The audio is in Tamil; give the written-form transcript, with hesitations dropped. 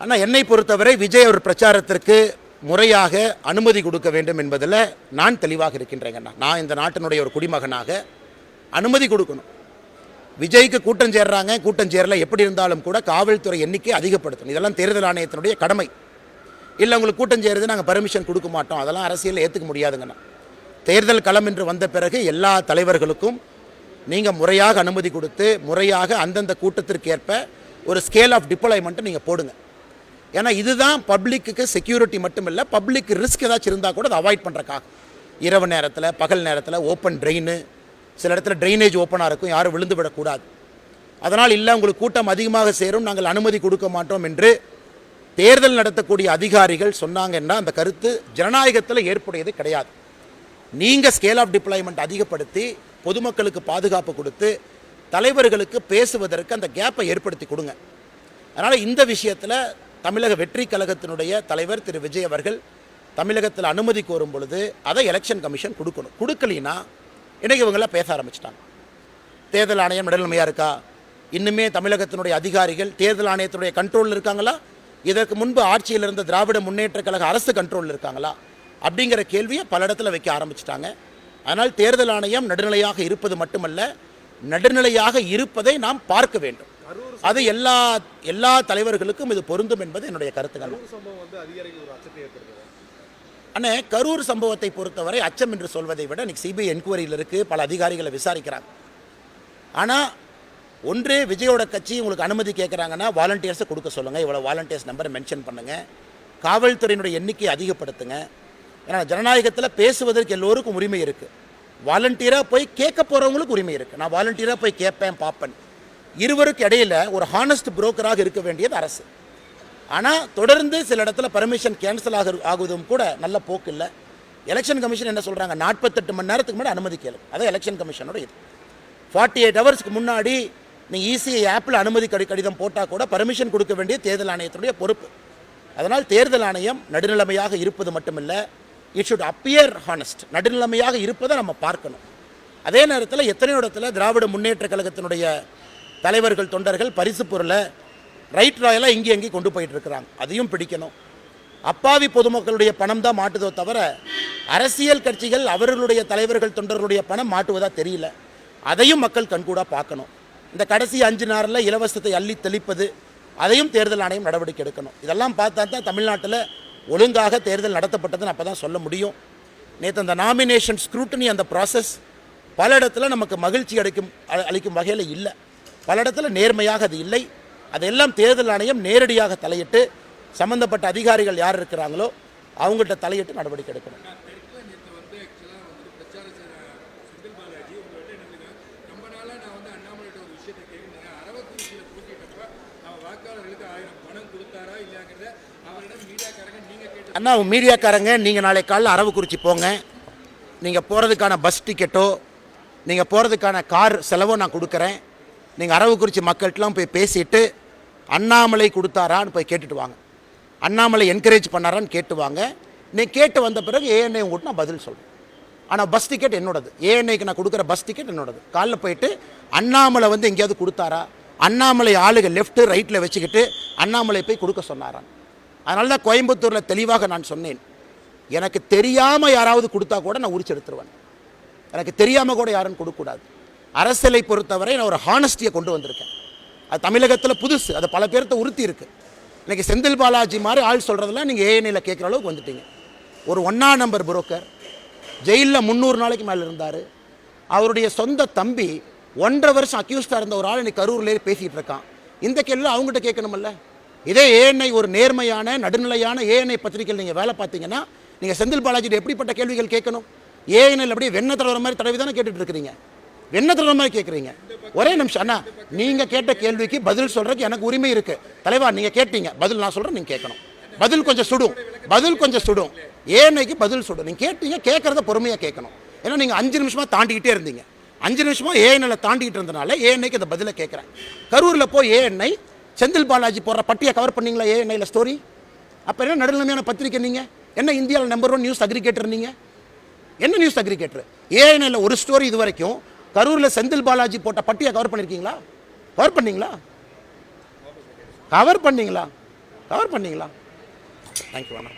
ஆனால் என்னை பொறுத்தவரை விஜய் அவர் பிரச்சாரத்திற்கு முறையாக அனுமதி கொடுக்க வேண்டும் என்பதில் நான் தெளிவாக இருக்கின்றேங்கண்ணா. நான் இந்த நாட்டினுடைய ஒரு குடிமகனாக அனுமதி கொடுக்கணும். விஜய்க்கு கூட்டம் சேர்றாங்க, கூட்டம் சேரல, எப்படி இருந்தாலும் கூட காவல்துறை எண்ணிக்கை அதிகப்படுத்தணும். இதெல்லாம் தேர்தல் ஆணையத்தினுடைய கடமை. இல்லை உங்களுக்கு கூட்டம் சேருது நாங்கள் பர்மிஷன் கொடுக்க மாட்டோம், அதெல்லாம் அரசியலில் ஏற்றுக்க முடியாதுங்கண்ணா. தேர்தல் களம் என்று வந்த பிறகு எல்லா தலைவர்களுக்கும் நீங்கள் முறையாக அனுமதி கொடுத்து முறையாக அந்தந்த கூட்டத்திற்கு ஏற்ப ஒரு ஸ்கேல் ஆஃப் டிப்ளாய்மெண்ட்டை நீங்கள் போடுங்க. ஏன்னா இதுதான் பப்ளிக்கு செக்யூரிட்டி மட்டும் இல்லை, பப்ளிக் ரிஸ்க் ஏதாச்சும் இருந்தால் கூட அதை அவாய்ட் பண்ணுறக்காக. இரவு நேரத்தில், பகல் நேரத்தில் ஓப்பன் ட்ரெயின், சில இடத்துல ட்ரைனேஜ் ஓப்பனாக இருக்கும், யாரும் விழுந்து விடக்கூடாது. அதனால் இல்லை உங்களுக்கு கூட்டம் அதிகமாக சேரும், நாங்கள் அனுமதி கொடுக்க மாட்டோம் என்று தேர்தல் நடத்தக்கூடிய அதிகாரிகள் சொன்னாங்கன்னா அந்த கருத்து ஜனநாயகத்தில் ஏற்புடையது கிடையாது. நீங்கள் ஸ்கேல் ஆஃப் டிப்ளாய்மெண்ட் அதிகப்படுத்தி பொதுமக்களுக்கு பாதுகாப்பு கொடுத்து தலைவர்களுக்கு பேசுவதற்கு அந்த கேப்பை ஏற்படுத்தி கொடுங்க. அதனால் இந்த விஷயத்தில் தமிழக வெற்றி கழகத்தினுடைய தலைவர் திரு விஜய் அவர்கள் தமிழகத்தில் அனுமதி கோரும் பொழுது அதை எலெக்ஷன் கமிஷன் கொடுக்கணும். கொடுக்கலினா இன்றைக்கி இவங்களாம் பேச ஆரம்பிச்சிட்டாங்க. தேர்தல் ஆணையம் நடுநிலைமையாக இருக்கா? இன்னுமே தமிழகத்தினுடைய அதிகாரிகள் தேர்தல் ஆணையத்தினுடைய கண்ட்ரோலில் இருக்காங்களா? இதற்கு முன்பு ஆட்சியில் இருந்த திராவிட முன்னேற்ற கழக அரசு கண்ட்ரோலில் இருக்காங்களா அப்படிங்கிற கேள்வியை பல இடத்துல வைக்க ஆரம்பிச்சிட்டாங்க. அதனால் தேர்தல் ஆணையம் நடுநிலையாக இருப்பது மட்டுமல்ல, நடுநிலையாக இருப்பதை நாம் பார்க்க வேண்டும். அது எல்லா தலைவர்களுக்கும் இது பொருந்தும் என்பது என்னுடைய கருத்துக்கள். அண்ணே, கரூர் சம்பவத்தை பொறுத்தவரை அச்சம் என்று சொல்வதை விட இன்னைக்கு சிபிஐ என்கொயரியில் இருக்குது, பல அதிகாரிகளை விசாரிக்கிறாங்க. ஆனால் ஒன்று, விஜயோட கட்சி உங்களுக்கு அனுமதி கேட்குறாங்கன்னா வாலண்டியர்ஸை கொடுக்க சொல்லுங்கள், இவ்வளோ வாலண்டியர்ஸ் நம்பரை மென்ஷன் பண்ணுங்கள், காவல்துறையினுடைய எண்ணிக்கையை அதிகப்படுத்துங்க. ஏன்னா ஜனநாயகத்தில் பேசுவதற்கு எல்லோருக்கும் உரிமை இருக்குது. வாலண்டியராக போய் கேட்க போகிறவங்களுக்கு உரிமை இருக்குது. நான் வாலண்டியராக போய் கேட்பேன், பார்ப்பேன். இருவருக்கு இடையில் ஒரு ஹானஸ்ட் புரோக்கராக இருக்க வேண்டியது அரசு. ஆனால் தொடர்ந்து சில இடத்துல பர்மிஷன் கேன்சல் ஆகுவதும் கூட நல்ல போக்கு இல்லை. எலெக்ஷன் கமிஷன் என்ன சொல்கிறாங்க, 48 மணி நேரத்துக்கு முன்னாடி அனுமதி கேளு. அதான் எலெக்ஷன் கமிஷனோட இது. 48 ஹவர்ஸ்க்கு முன்னாடி நீங்கள் இசிஐ ஆப்பில் அனுமதி கடிதம் போட்டால் கூட பர்மிஷன் கொடுக்க வேண்டிய தேர்தல் ஆணையத்துடைய பொறுப்பு. அதனால் தேர்தல் ஆணையம் நடுநிலைமையாக இருப்பது மட்டுமில்லை, இட் ஷுட் அப்பியர் ஹானஸ்ட். நடுநிலைமையாக இருப்பதை நம்ம பார்க்கணும். அதே நேரத்தில் எத்தனையோ இடத்துல திராவிட முன்னேற்ற கழகத்தினுடைய தலைவர்கள் தொண்டர்கள் பரிசு பொருளை ரைட் ராயலாக இங்கே எங்கேயும் கொண்டு போயிட்டு இருக்கிறாங்க. அதையும் பிடிக்கணும். அப்பாவி பொதுமக்களுடைய பணம் தான் மாட்டுதோ தவிர அரசியல் கட்சிகள் அவர்களுடைய தலைவர்கள் தொண்டர்களுடைய பணம் மாட்டுவதாக தெரியல. அதையும் மக்கள் கண்கூடாக பார்க்கணும். இந்த கடைசி 5 நாளில் இலவசத்தை அள்ளி தெளிப்பது, அதையும் தேர்தல் ஆணையம் நடவடிக்கை எடுக்கணும். இதெல்லாம் பார்த்தா தான் தமிழ்நாட்டில் ஒழுங்காக தேர்தல் நடத்தப்பட்டதுன்னு அப்போ தான் சொல்ல முடியும். நேற்று அந்த நாமினேஷன் ஸ்க்ரூட்டனி அந்த ப்ராசஸ் பல இடத்துல நமக்கு மகிழ்ச்சி அளிக்கும் வகையில் இல்லை. பல இடத்துல நேர்மையாக அது இல்லை. அதெல்லாம் தேர்தல் ஆணையம் நேரடியாக தலையிட்டு சம்பந்தப்பட்ட அதிகாரிகள் யார் இருக்கிறாங்களோ அவங்கள்ட்ட தலையிட்டு நடவடிக்கை எடுக்கணும். அண்ணா, மீடியாக்காரங்க நீங்கள் நாளை காலையில் அரவக்குறிச்சி போங்க. நீங்கள் போகிறதுக்கான பஸ் டிக்கெட்டோ நீங்கள் போகிறதுக்கான கார் செலவோ நான் கொடுக்குறேன். நீங்கள் அரவக்குறிச்சி மக்கள்கிட்டலாம் போய் பேசிட்டு அண்ணாமலை கொடுத்தாரான்னு போய் கேட்டுட்டு வாங்க. அண்ணாமலை என்கரேஜ் பண்ணாரான்னு கேட்டு வாங்க. நீங்கள் கேட்டு வந்த பிறகு ஏஎன்ஐ உங்கள்கிட்ட நான் பதில் சொல்கிறேன். ஆனால் பஸ் டிக்கெட் என்னோடது, ஏஎன்ஐக்கு நான் கொடுக்குற பஸ் டிக்கெட் என்னோடது. காலைல போயிட்டு அண்ணாமலை வந்து எங்கேயாவது கொடுத்தாரா, அண்ணாமலை ஆளுக லெஃப்ட்டு ரைட்டில் வச்சுக்கிட்டு அண்ணாமலை போய் கொடுக்க சொன்னாரான். அதனால தான் கோயம்புத்தூரில் தெளிவாக நான் சொன்னேன், எனக்கு தெரியாமல் யாராவது கொடுத்தா கூட நான் உரிச்சு எடுத்துருவேன். எனக்கு தெரியாமல் கூட யாரும் கொடுக்கக்கூடாது. அரசியலை பொறுத்தவரை நான் ஒரு ஹானஸ்டியை கொண்டு வந்திருக்கேன். அது தமிழகத்தில் புதுசு, அது பல பேர்த்த உறுத்தி இருக்குது. இன்றைக்கி செந்தில் பாலாஜி மாதிரி ஆள் சொல்கிறதுலாம் நீங்கள் ஏஎன்ஐயில் கேட்குற அளவுக்கு வந்துட்டீங்க. ஒரு 1ஆம் நம்பர் புரோக்கர் ஜெயிலில் 300 நாளைக்கு மேலே இருந்தார். அவருடைய சொந்த தம்பி 1.5 வருஷம் அக்யூஸ்டாக இருந்த ஒரு ஆள் இன்னைக்கு கரூர்லேயே பேசிகிட்டு இருக்கான். இந்த கேள்வி அவங்ககிட்ட கேட்கணுமல்ல. இதே ஏஎன்ஐ ஒரு நேர்மையான நடுநிலையான ஏஎன்ஐ பத்திரிகையில் நீங்கள் வேலை பார்த்தீங்கன்னா நீங்கள் செந்தில் பாலாஜிட்ட எப்படிப்பட்ட கேள்விகள் கேட்கணும்? ஏஎன்ஐயில் அப்படியே வெண்ணெய் தடவை மாதிரி தடவி தானே கேட்டுட்டு இருக்கிறீங்க, வெண்ணெய் தடவை மாதிரி கேட்குறீங்க. ஒரே நிமிஷம் அண்ணா, நீங்கள் கேட்ட கேள்விக்கு பதில் சொல்கிறதுக்கு எனக்கு உரிமை இருக்குது. தலைவா, நீங்கள் கேட்டீங்க, பதில் நான் சொல்கிறேன், நீங்கள் கேட்கணும். பதில் கொஞ்சம் சுடும், ஏஎன்ஐக்கு பதில் சுடும். நீங்கள் கேட்டீங்க, கேட்குறத பொறுமையாக கேட்கணும். ஏன்னா நீங்கள் 5 நிமிஷமாக தாண்டிக்கிட்டே இருந்தீங்க. 5 நிமிஷமாக ஏஎன்ஐயில் தாண்டிக்கிட்டு இருந்தனால ஏஎன்ஐக்கு அந்த பதிலை கேட்குறேன். கரூரில் போய் ஏஎன்ஐ செந்தில் பாலாஜி போடுற பட்டியை கவர் பண்ணீங்களா ஏஎன்ஐயில் ஸ்டோரி? அப்போ என்ன நடுநிலைமையான பத்திரிக்கை நீங்கள்? என்ன இந்தியாவில் நம்பர் 1 நியூஸ் அக்ரிகேட்டர் நீங்கள்? என்ன நியூஸ் அக்ரிகேட்டர்? ஏஎன்ஐயில் ஒரு ஸ்டோரி இது வரைக்கும் கரூரில் செந்தில் பாலாஜி போட்ட பட்டியை கவர் பண்ணியிருக்கீங்களா? கவர் பண்ணீங்களா? கவர் பண்ணீங்களா தேங்க்யூ அண்ணா.